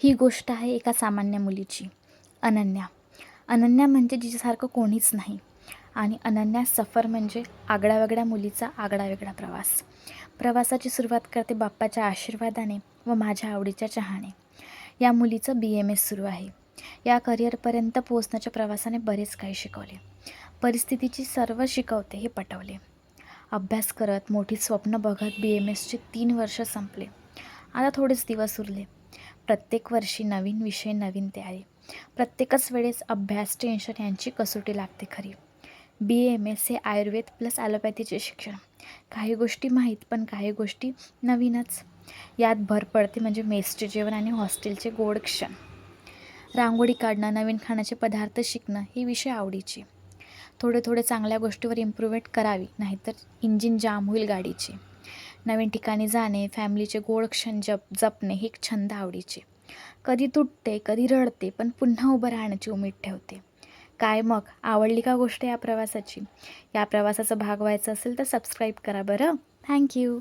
ही गोष्ट आहे एका सामान्य मुलीची, अनन्या. अनन्या म्हणजे जिच्यासारखं कोणीच नाही. आणि अनन्या सफर म्हणजे आगळ्यावेगळ्या मुलीचा आगळावेगळा प्रवास. प्रवासाची सुरुवात करते बाप्पाच्या आशीर्वादाने व माझ्या आवडीच्या चहाने. या मुलीचं BMS सुरू आहे. या करिअरपर्यंत पोहोचण्याच्या प्रवासाने बरेच काही शिकवले. परिस्थितीची सर्व शिकवते हे पटवले. अभ्यास करत, मोठी स्वप्न बघत BMSचे 3 वर्ष संपले. आता थोडेच दिवस उरले. प्रत्येक वर्षी नवीन विषय, नवीन तयारी. प्रत्येकच वेळेस अभ्यास, टेन्शन यांची कसोटी लागते खरी. BMS हे आयुर्वेद प्लस ॲलोपॅथीचे शिक्षण. काही गोष्टी माहीत, पण काही गोष्टी नवीनच. यात भर पडते म्हणजे मेसचे जेवण आणि हॉस्टेलचे गोड क्षण. रांगोळी काढणं, नवीन खाण्याचे पदार्थ शिकणं हे विषय आवडीचे. थोडे थोडे चांगल्या गोष्टीवर इम्प्रूव्हमेंट करावी, नाहीतर इंजिन जाम होईल गाडीचे. नवीन ठिकाणी जाणे, फॅमिलीचे गोड क्षण जपणे हे एक छंद आवडीचे. कधी तुटते, कधी रडते, पण पुन्हा उभं राहण्याची उमेद ठेवते. काय मग, आवडली का गोष्ट या प्रवासाची? या प्रवासाचा भाग व्हायचा असेल तर सबस्क्राईब करा बरं. थँक्यू.